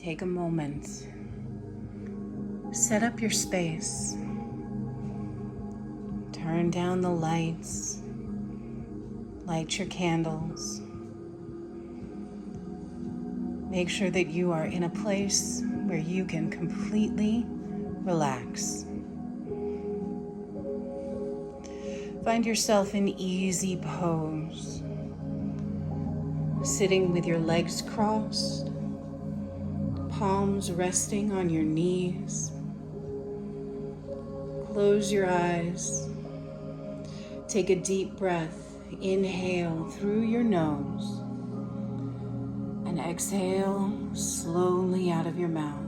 Take a moment. Set up your space. Turn down the lights. Light your candles. Make sure that you are in a place where you can completely relax. Find yourself in easy pose, sitting with your legs crossed, palms resting on your knees. Close your eyes. Take a deep breath. Inhale through your nose and exhale slowly out of your mouth.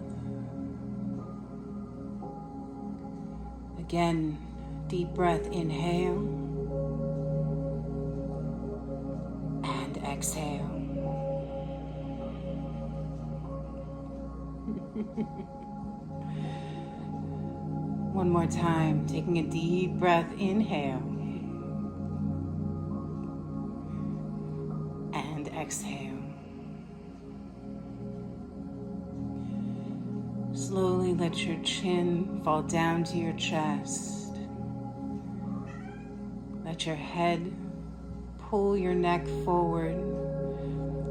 Again, deep breath, inhale and exhale. One more time, taking a deep breath, inhale and exhale. Slowly let your chin fall down to your chest. Let your head pull your neck forward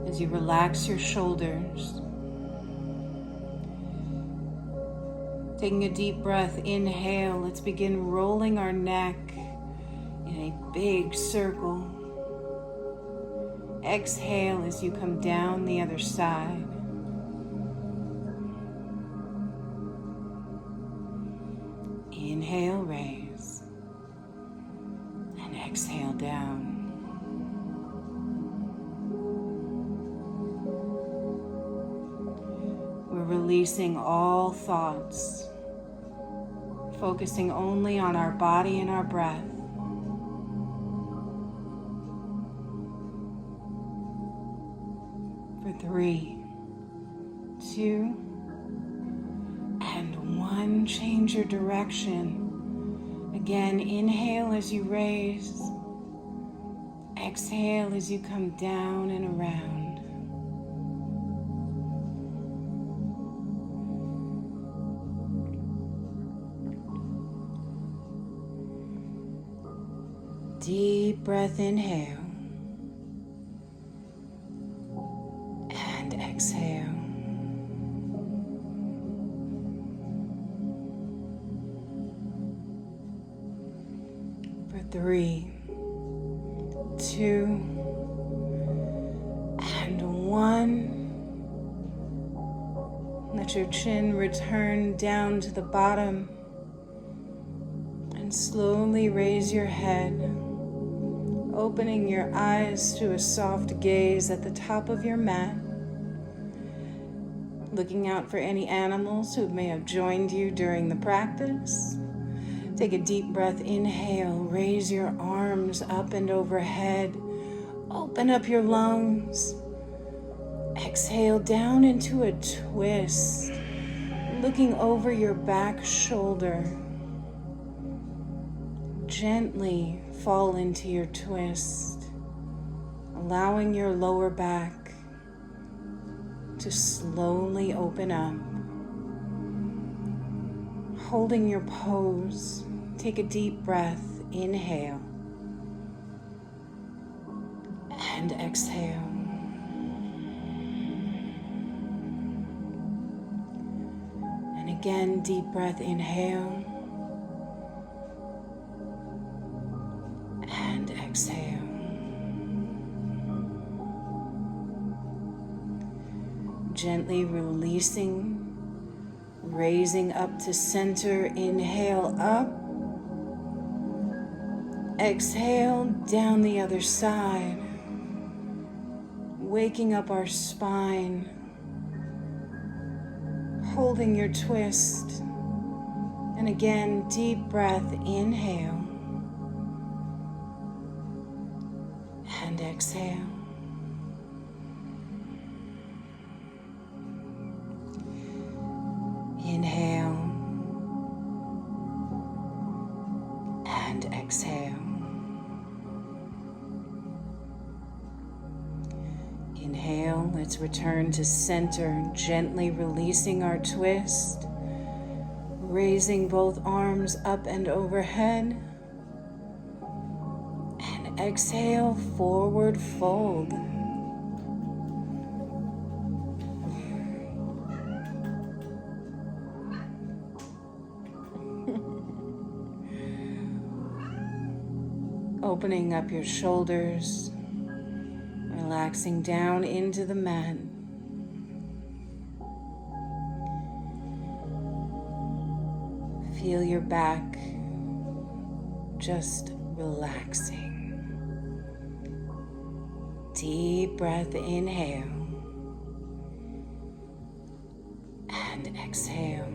as you relax your shoulders. Taking a deep breath, inhale. Let's begin rolling our neck in a big circle. Exhale as you come down the other side. Inhale, raise, and exhale down. We're releasing all thoughts, focusing only on our body and our breath. For 3, 2, and 1, change your direction. Again, inhale as you raise. Exhale as you come down and around. Deep breath, inhale and exhale. For 3, 2, and 1. Let your chin return down to the bottom and slowly raise your head, opening your eyes to a soft gaze at the top of your mat, looking out for any animals who may have joined you during the practice. Take a deep breath, inhale, raise your arms up and overhead, open up your lungs. Exhale down into a twist, looking over your back shoulder. Gently fall into your twist, allowing your lower back to slowly open up. Holding your pose, take a deep breath, inhale and exhale. And again, deep breath, inhale and exhale. Gently releasing, raising up to center, inhale up, exhale down the other side, waking up our spine, holding your twist, and again, deep breath, inhale and exhale. Inhale and exhale. Inhale Let's return to center, gently releasing our twist, raising both arms up and overhead, and exhale, forward fold. Opening up your shoulders, relaxing down into the mat. Feel your back just relaxing. Deep breath, inhale and exhale.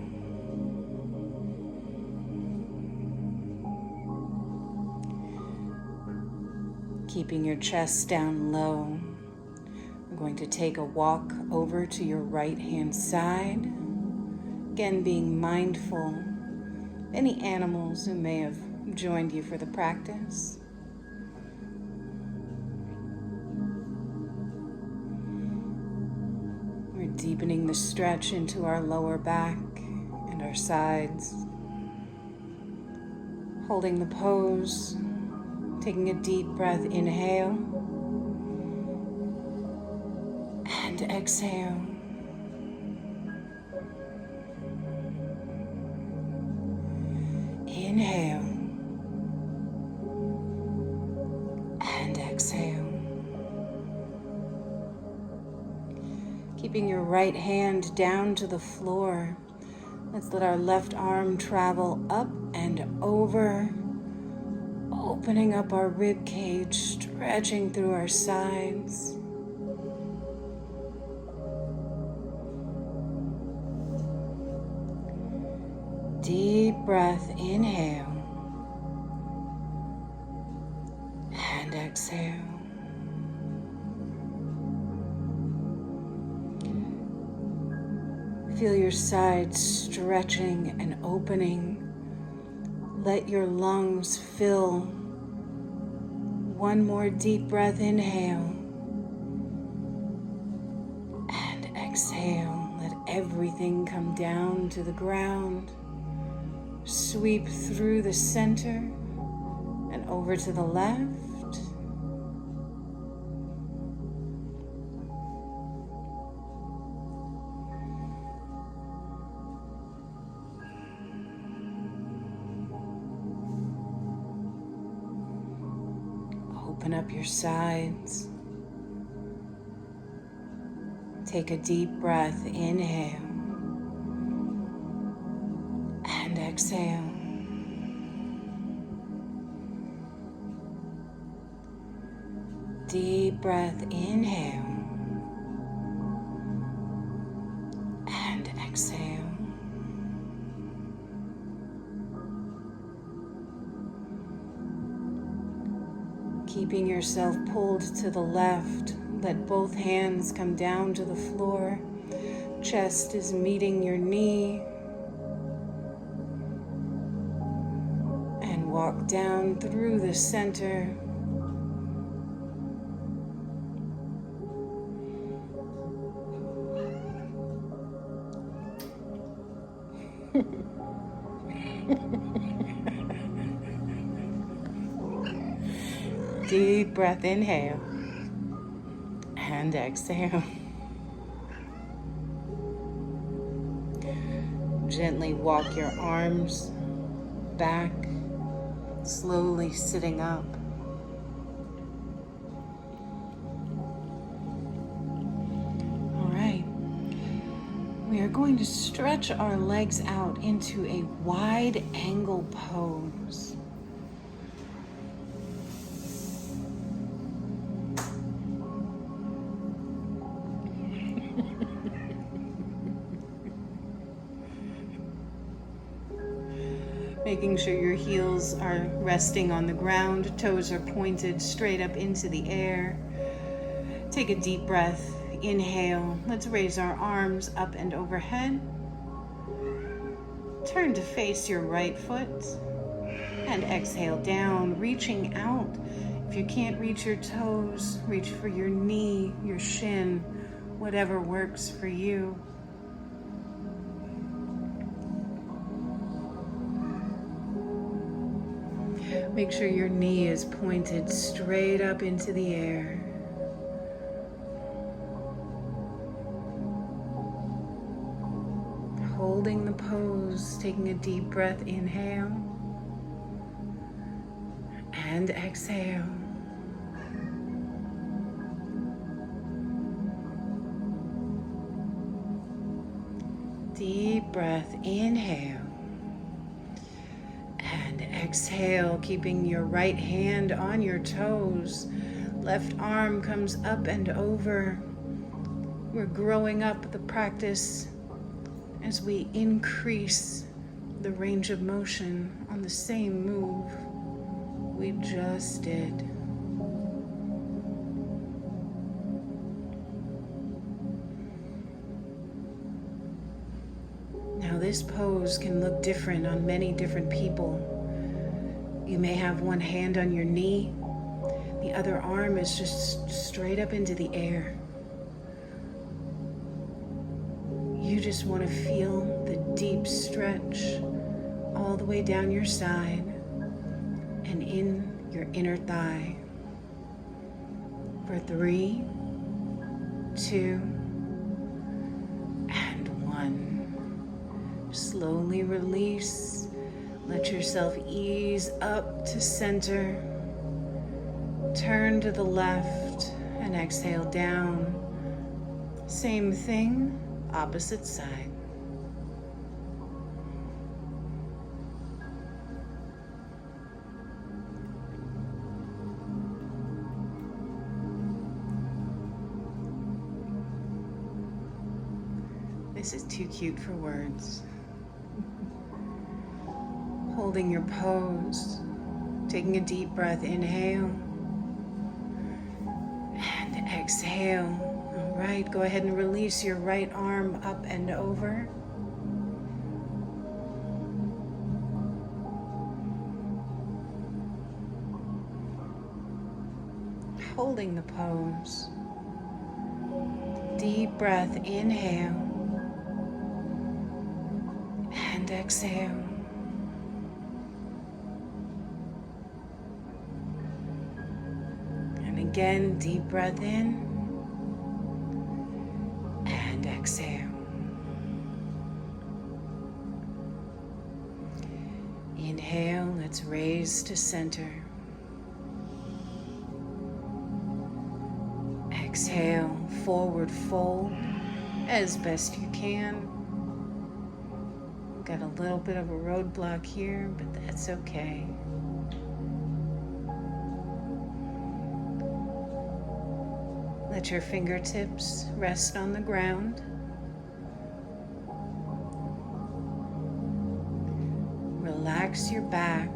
Keeping your chest down low, we're going to take a walk over to your right hand side. Again, being mindful of any animals who may have joined you for the practice. We're deepening the stretch into our lower back and our sides. Holding the pose. Taking a deep breath, inhale and exhale. Inhale and exhale. Keeping your right hand down to the floor. Let's let our left arm travel up and over, opening up our rib cage, stretching through our sides. Deep breath, inhale and exhale. Feel your sides stretching and opening. Let your lungs fill. One more deep breath, inhale and exhale. Let everything come down to the ground. Sweep through the center and over to the left. Open up your sides. Take a deep breath, inhale and exhale. Deep breath, inhale and exhale. Keeping yourself pulled to the left, let both hands come down to the floor. Chest is meeting your knee. And walk down through the center. Deep breath, inhale and exhale. Gently walk your arms back, slowly sitting up. All right. We are going to stretch our legs out into a wide angle pose. Making sure your heels are resting on the ground, toes are pointed straight up into the air. Take a deep breath, inhale. Let's raise our arms up and overhead. Turn to face your right foot and exhale down, reaching out. If you can't reach your toes, reach for your knee, your shin, whatever works for you. Make sure your knee is pointed straight up into the air. Holding the pose, taking a deep breath, inhale and exhale. Deep breath, inhale and exhale, keeping your right hand on your toes. Left arm comes up and over. We're growing up the practice as we increase the range of motion on the same move we just did. Now this pose can look different on many different people. You may have one hand on your knee, the other arm is just straight up into the air. You just want to feel the deep stretch all the way down your side and in your inner thigh. For 3, 2, and 1. Slowly release. Let yourself ease up to center. Turn to the left and exhale down. Same thing, opposite side. This is too cute for words. Holding your pose, taking a deep breath, inhale and exhale. All right, go ahead and release your right arm up and over. Holding the pose. Deep breath, inhale and exhale. And again, deep breath in and exhale. Inhale, let's raise to center. Exhale, forward fold as best you can. We've got a little bit of a roadblock here, but that's okay. Let your fingertips rest on the ground. Relax your back.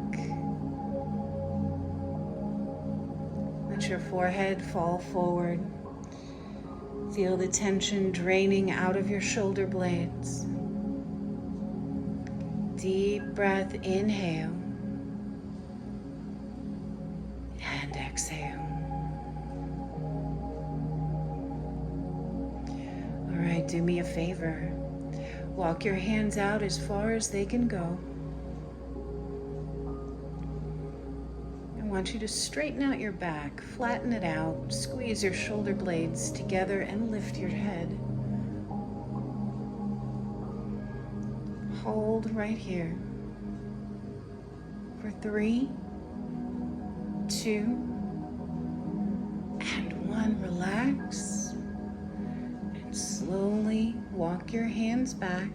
Let your forehead fall forward. Feel the tension draining out of your shoulder blades. Deep breath, inhale and exhale. All right, do me a favor. Walk your hands out as far as they can go. I want you to straighten out your back, flatten it out, squeeze your shoulder blades together and lift your head. Hold right here. For 3, 2, and 1. Relax and slowly walk your hands back.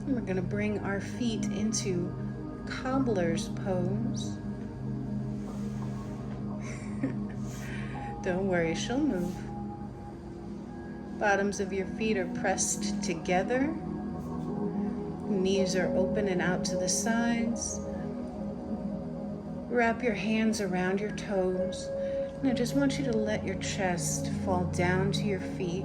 And we're going to bring our feet into cobbler's pose. Don't worry, she'll move. Bottoms of your feet are pressed together. Knees are open and out to the sides. Wrap your hands around your toes. And I just want you to let your chest fall down to your feet.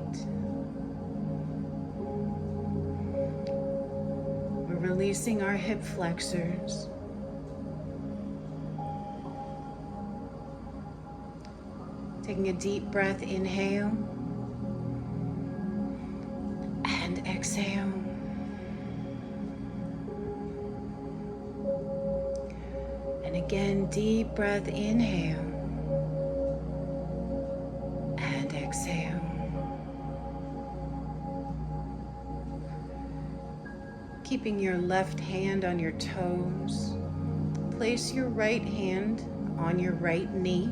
We're releasing our hip flexors. Taking a deep breath, inhale And exhale. And again, deep breath, inhale. And exhale. Keeping your left hand on your toes, place your right hand on your right knee.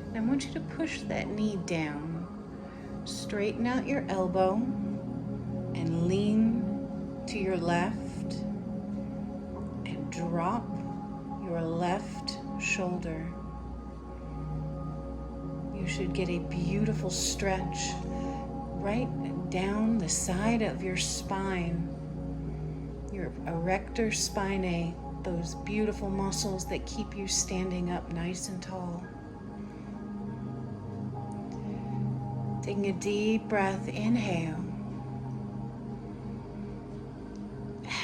And I want you to push that knee down. Straighten out your elbow and lean to your left and drop your left shoulder. You should get a beautiful stretch right down the side of your spine, your erector spinae, those beautiful muscles that keep you standing up nice and tall. Taking a deep breath, inhale.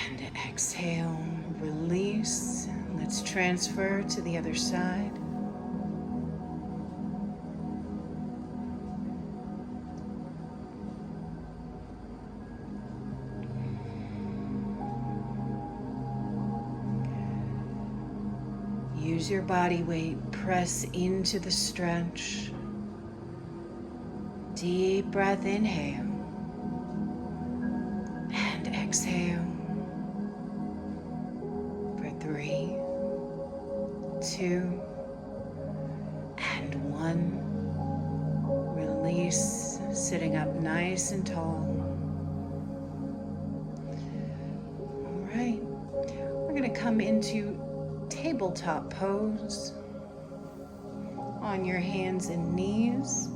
And exhale, release. Let's transfer to the other side. Use your body weight, press into the stretch. Deep breath, inhale. And exhale. For 3, 2, and 1. Release, sitting up nice and tall. All right, we're going to come into tabletop pose on your hands and knees.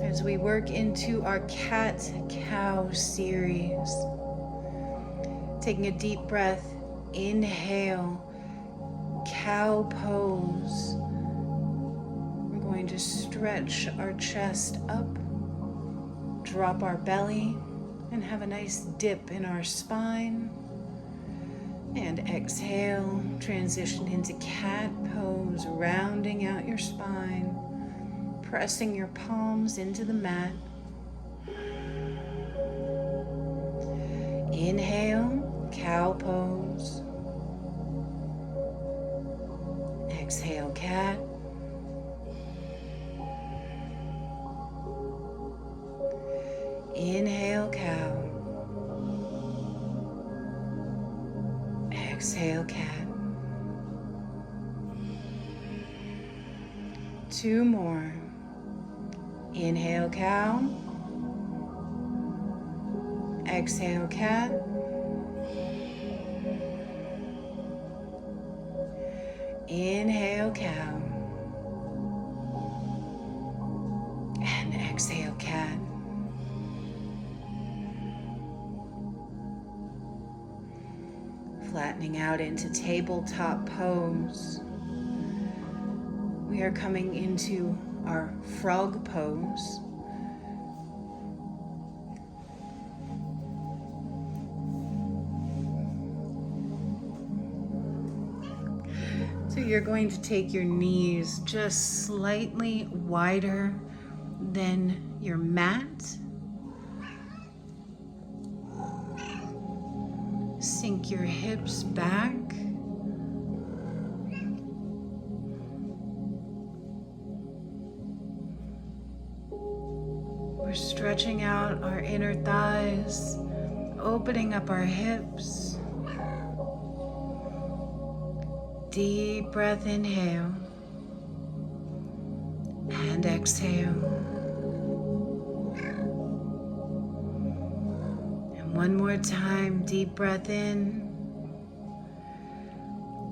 As we work into our cat-cow series, taking a deep breath, inhale, cow pose. We're going to stretch our chest up, drop our belly, and have a nice dip in our spine. And exhale, transition into cat pose, rounding out your spine. Pressing your palms into the mat. Inhale, cow pose. Exhale, cat. Inhale, cow. Exhale, cat. 2 more. Inhale, cow. Exhale, cat. Inhale, cow. And exhale, cat. Flattening out into tabletop pose. We are coming into our frog pose. So you're going to take your knees just slightly wider than your mat. Sink your hips back. We're stretching out our inner thighs, opening up our hips. Deep breath, inhale. And exhale. And one more time, deep breath in.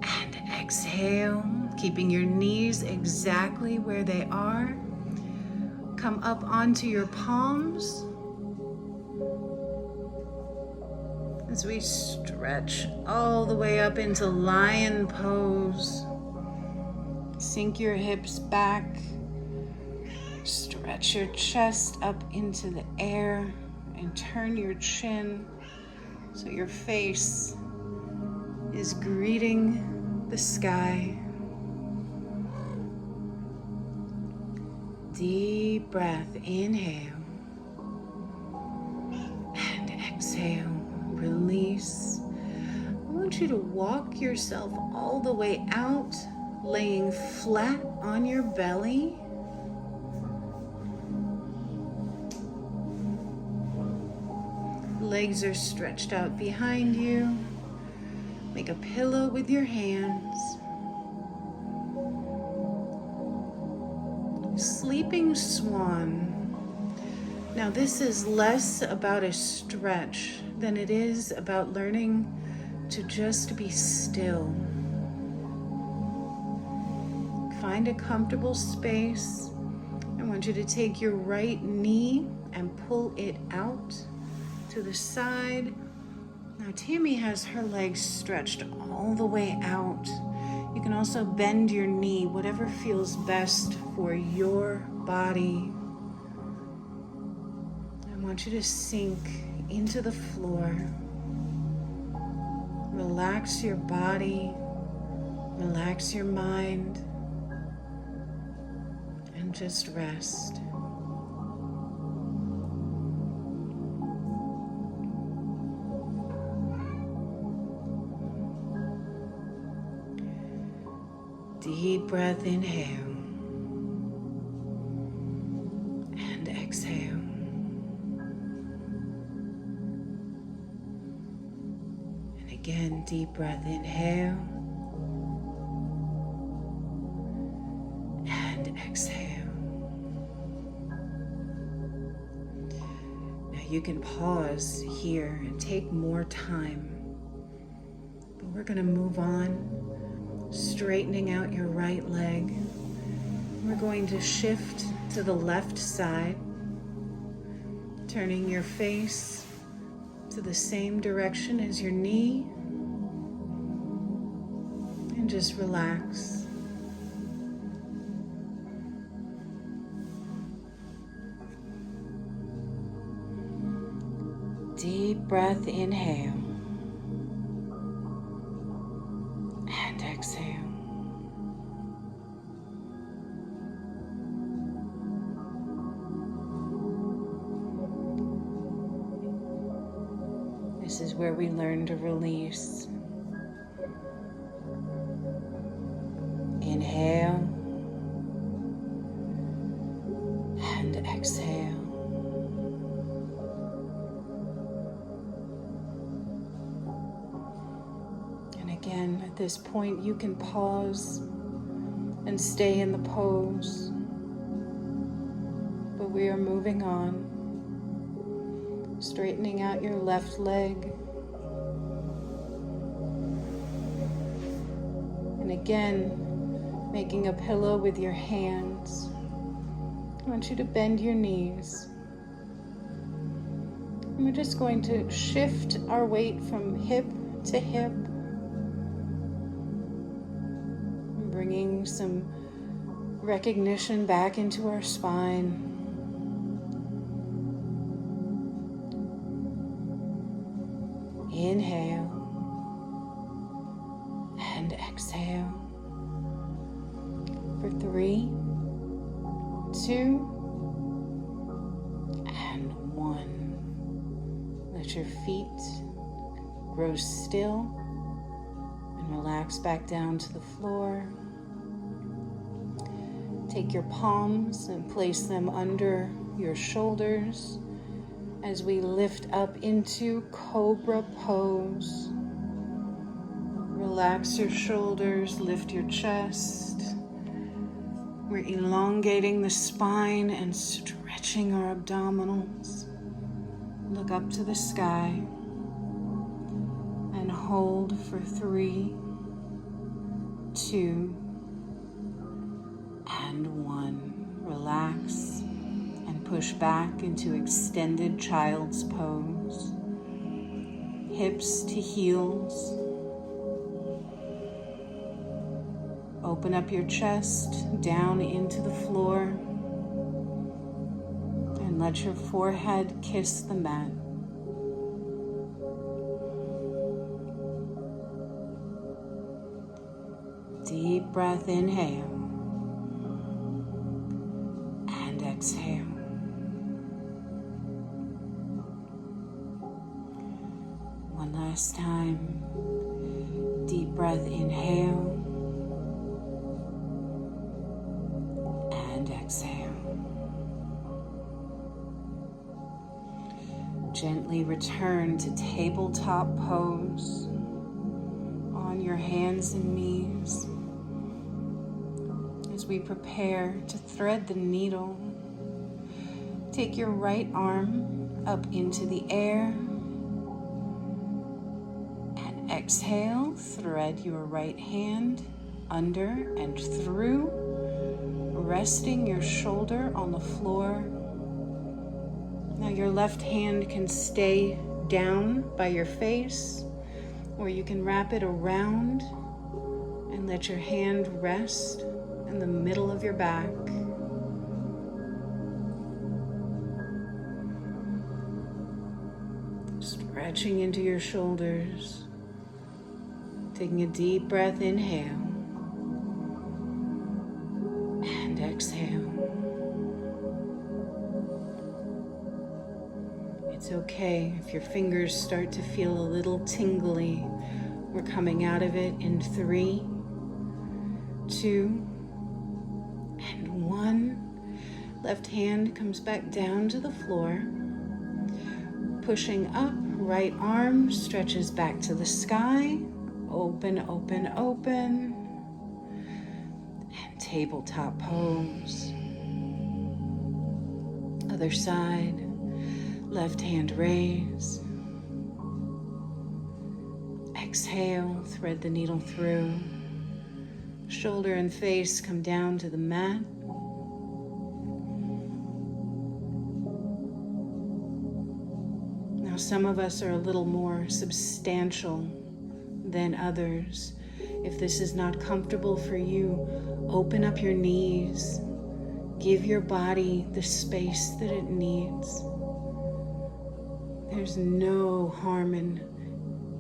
And exhale, keeping your knees exactly where they are. Come up onto your palms as we stretch all the way up into lion pose. Sink your hips back. Stretch your chest up into the air and turn your chin So your face is greeting the sky. Deep breath, inhale. And exhale, release. I want you to walk yourself all the way out, laying flat on your belly. Legs are stretched out behind you. Make a pillow with your hands. Sleeping swan. Now this is less about a stretch than it is about learning to just be still. Find a comfortable space. I want you to take your right knee and pull it out to the side. Now Tammy has her legs stretched all the way out. You can also bend your knee, whatever feels best for your body. I want you to sink into the floor. Relax your body, relax your mind, and just rest. Deep breath, inhale, and exhale. And again, deep breath, inhale, and exhale. Now you can pause here and take more time, but we're going to move on. Straightening out your right leg. We're going to shift to the left side, turning your face to the same direction as your knee, and just relax. Deep breath, inhale. And exhale. This is where we learn to release. Inhale and exhale. Again, at this point, you can pause and stay in the pose, but we are moving on, straightening out your left leg, and again, making a pillow with your hands. I want you to bend your knees. And we're just going to shift our weight from hip to hip, bringing some recognition back into our spine. Inhale and exhale for 3, 2, and 1. Let your feet grow still and relax back down to the floor. Take your palms and place them under your shoulders as we lift up into Cobra Pose. Relax your shoulders, lift your chest. We're elongating the spine and stretching our abdominals. Look up to the sky and hold for 3, 2, and 1. Relax and push back into extended child's pose. Hips to heels. Open up your chest down into the floor and let your forehead kiss the mat. deep breath, inhale and exhale. One last time. Deep breath, inhale and exhale. Gently return to tabletop pose on your hands and knees as we prepare to thread the needle. Take your right arm up into the air and exhale. Thread your right hand under and through, resting your shoulder on the floor. Now your left hand can stay down by your face, or you can wrap it around and let your hand rest in the middle of your back. Stretching into your shoulders. Taking a deep breath, inhale and exhale. It's okay if your fingers start to feel a little tingly. We're coming out of it in 3, 2, and 1. Left hand comes back down to the floor. Pushing up, right arm stretches back to the sky. Open, open, open. And tabletop pose. Other side. Left hand raise. Exhale, thread the needle through. Shoulder and face come down to the mat. Now some of us are a little more substantial than others. If this is not comfortable for you, open up your knees. Give your body the space that it needs. There's no harm in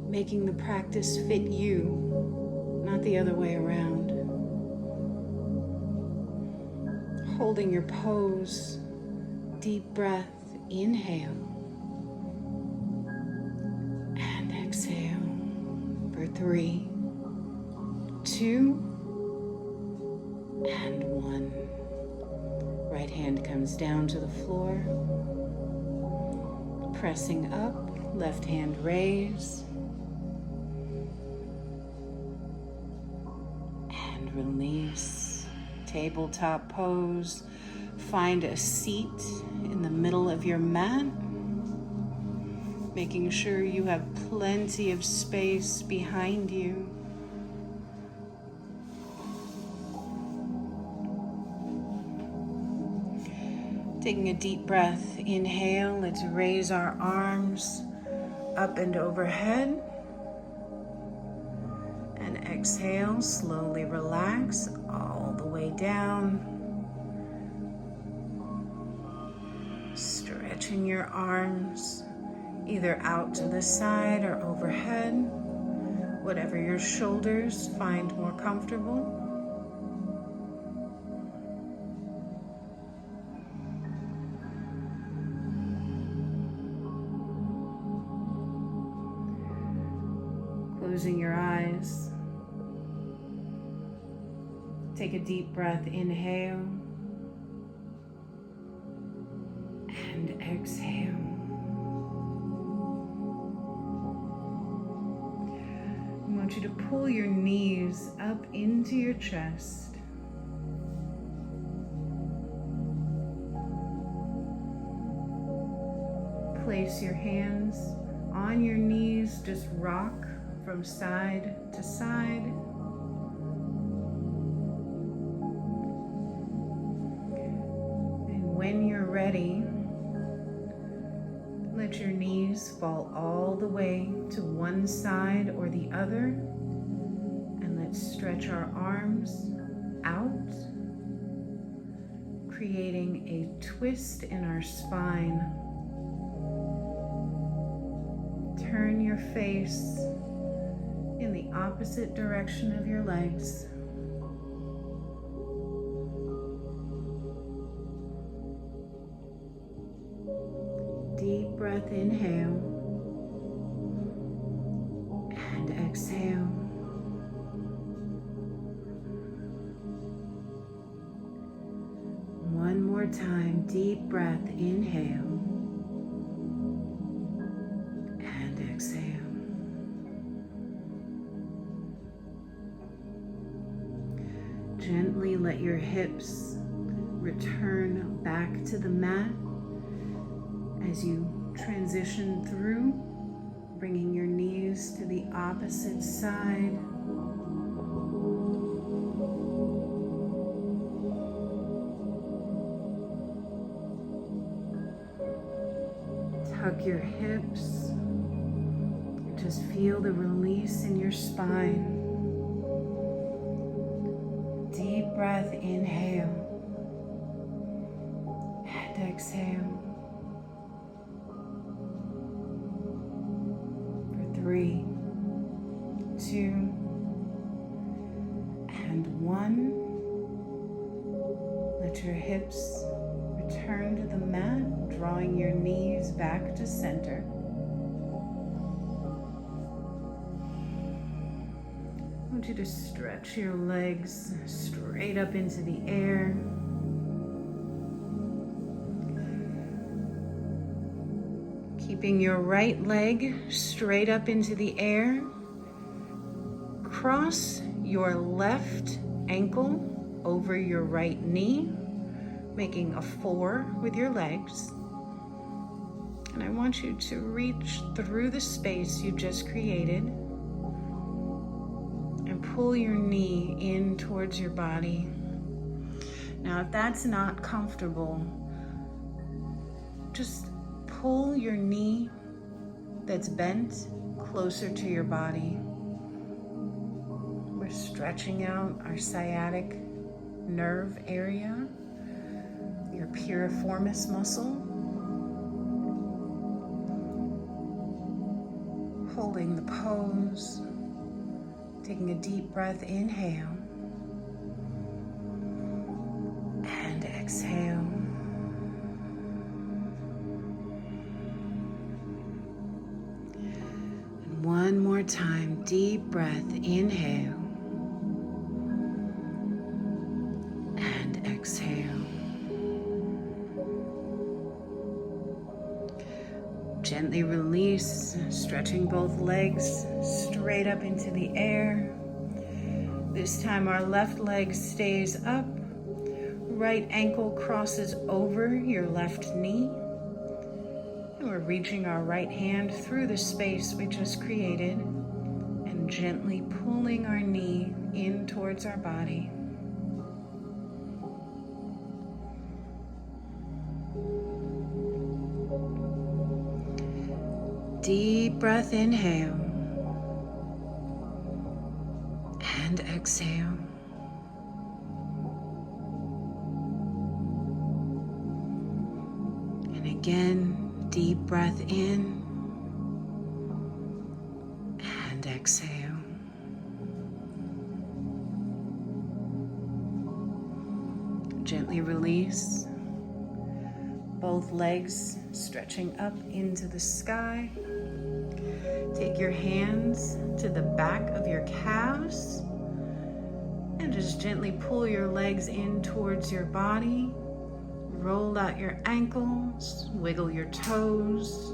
making the practice fit you, not the other way around. Holding your pose, deep breath, inhale and exhale for 3, 2, and 1. Right hand comes down to the floor. Pressing up, left hand raise. And release. Tabletop pose. Find a seat in the middle of your mat. Making sure you have plenty of space behind you. Taking a deep breath, inhale, let's raise our arms up and overhead. And exhale, slowly relax all the way down. Stretching your arms either out to the side or overhead, whatever your shoulders find more comfortable. Closing your eyes. Take a deep breath, inhale and exhale. I want you to pull your knees up into your chest. Place your hands on your knees, just rock from side to side. And when you're ready, let your knees fall all the way to one side or the other. And let's stretch our arms out, creating a twist in our spine. Turn your face in the opposite direction of your legs. breath, inhale and exhale. One more time, deep breath, inhale and exhale. Gently let your hips return back to the mat as you transition through, bringing your knees to the opposite side. Tuck your hips. Just feel the release in your spine. Deep breath, inhale and exhale. For 3, 2, and 1. Let your hips return to the mat, drawing your knees back to center. I want you to stretch your legs straight up into the air. Keeping your right leg straight up into the air. Cross your left ankle over your right knee, making a 4 with your legs. And I want you to reach through the space you just created and pull your knee in towards your body. Now, if that's not comfortable, just pull your knee that's bent closer to your body. We're stretching out our sciatic nerve area, your piriformis muscle. Holding the pose, taking a deep breath, inhale and exhale. And one more time, deep breath, inhale and exhale. Gently release, stretching both legs straight up into the air. This time our left leg stays up, right ankle crosses over your left knee. And we're reaching our right hand through the space we just created and gently pulling our knee in towards our body. Deep breath, inhale and exhale. And again, deep breath in and exhale. Gently release. Both legs stretching up into the sky. Take your hands to the back of your calves and just gently pull your legs in towards your body. Roll out your ankles, wiggle your toes.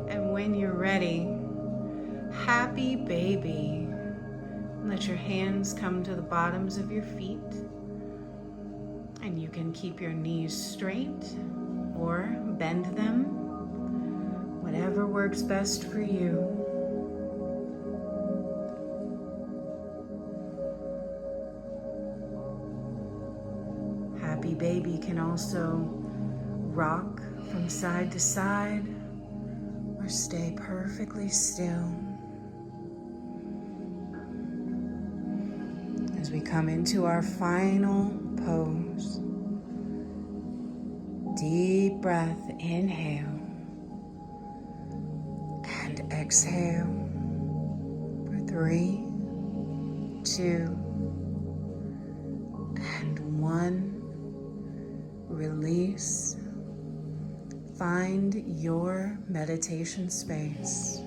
And when you're ready, happy baby. Let your hands come to the bottoms of your feet. And you can keep your knees straight or bend them, whatever works best for you. Happy baby can also rock from side to side or stay perfectly still. As we come into our final pose, deep breath, inhale and exhale for 3, 2, and 1. Release. Find your meditation space.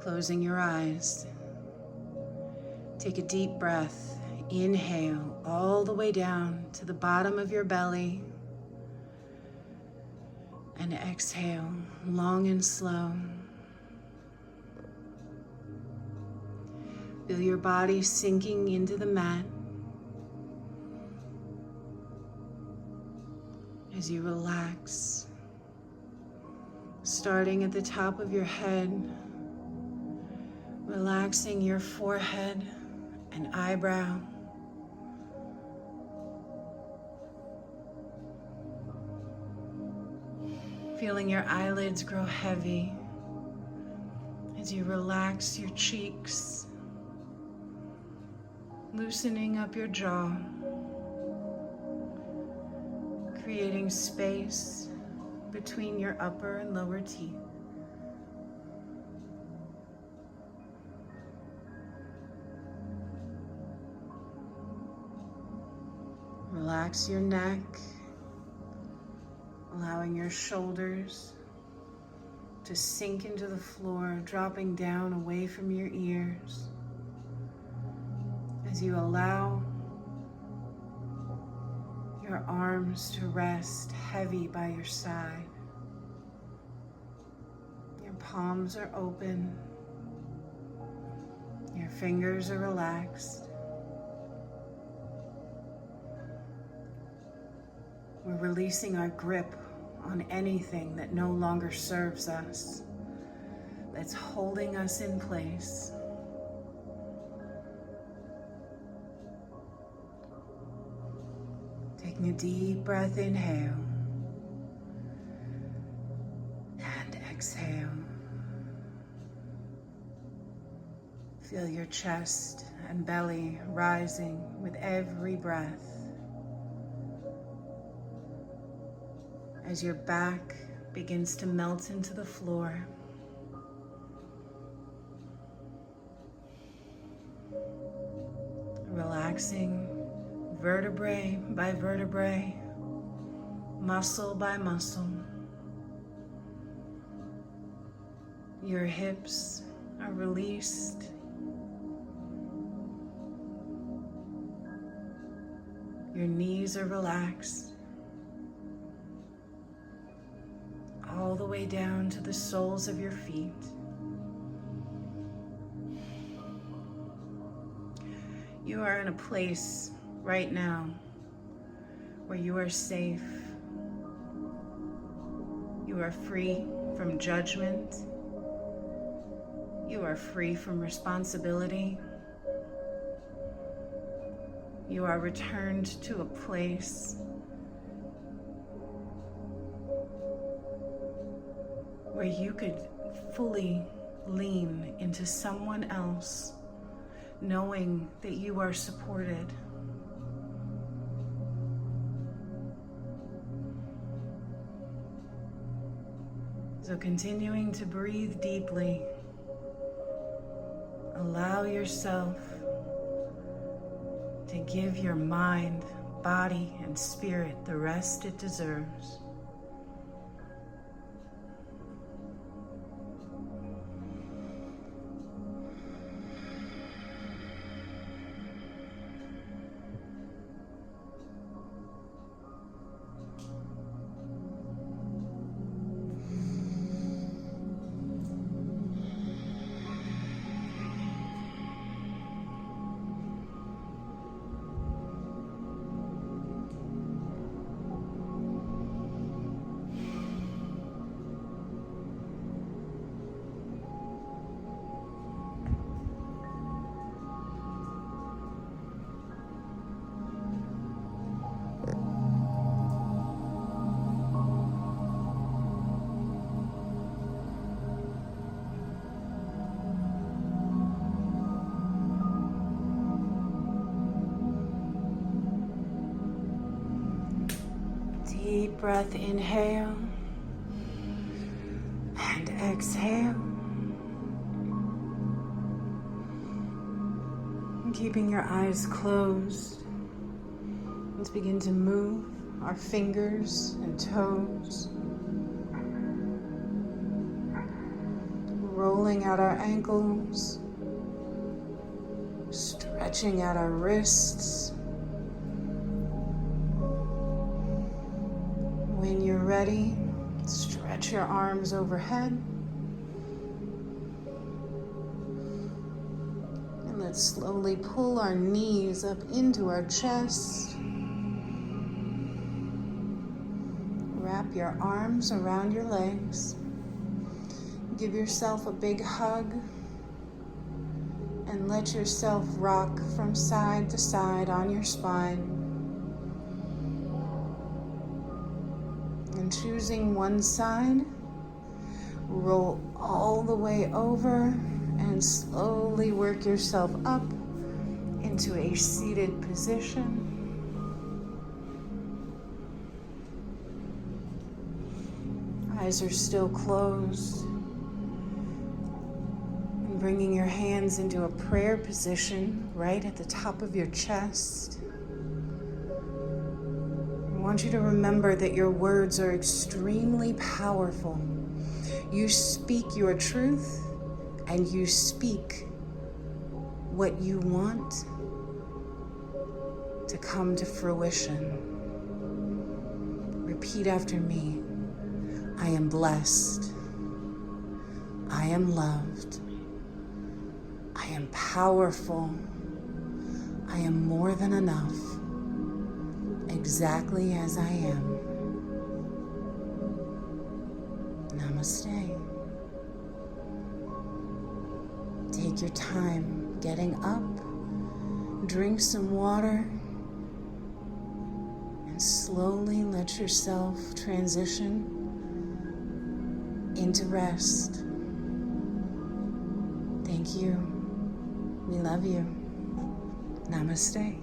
Closing your eyes, take a deep breath. Inhale all the way down to the bottom of your belly. And exhale long and slow. Feel your body sinking into the mat as you relax, starting at the top of your head, relaxing your forehead and eyebrow, feeling your eyelids grow heavy as you relax your cheeks, loosening up your jaw, creating space between your upper and lower teeth. Relax your neck, allowing your shoulders to sink into the floor, dropping down away from your ears as you allow your arms to rest heavy by your side. Your palms are open, your fingers are relaxed. We're releasing our grip on anything that no longer serves us, that's holding us in place. Taking a deep breath, inhale, and exhale. Feel your chest and belly rising with every breath. As your back begins to melt into the floor. Relaxing vertebrae by vertebrae, muscle by muscle. Your hips are released. Your knees are relaxed. All the way down to the soles of your feet. You are in a place right now where you are safe. You are free from judgment. You are free from responsibility. You are returned to a place where you could fully lean into someone else, knowing that you are supported. So continuing to breathe deeply, allow yourself to give your mind, body, and spirit the rest it deserves. Deep breath, inhale and exhale. keeping your eyes closed, let's begin to move our fingers and toes, rolling out our ankles, stretching out our wrists. When you're ready, stretch your arms overhead. And let's slowly pull our knees up into our chest. Wrap your arms around your legs. Give yourself a big hug. And let yourself rock from side to side on your spine. And choosing one side, roll all the way over and slowly work yourself up into a seated position. Eyes are still closed. And bringing your hands into a prayer position right at the top of your chest. I want you to remember that your words are extremely powerful. You speak your truth and you speak what you want to come to fruition. Repeat after me. I am blessed. I am loved. I am powerful. I am more than enough. Exactly as I am. Namaste. Take your time getting up, drink some water, and slowly let yourself transition into rest. Thank you. We love you. Namaste.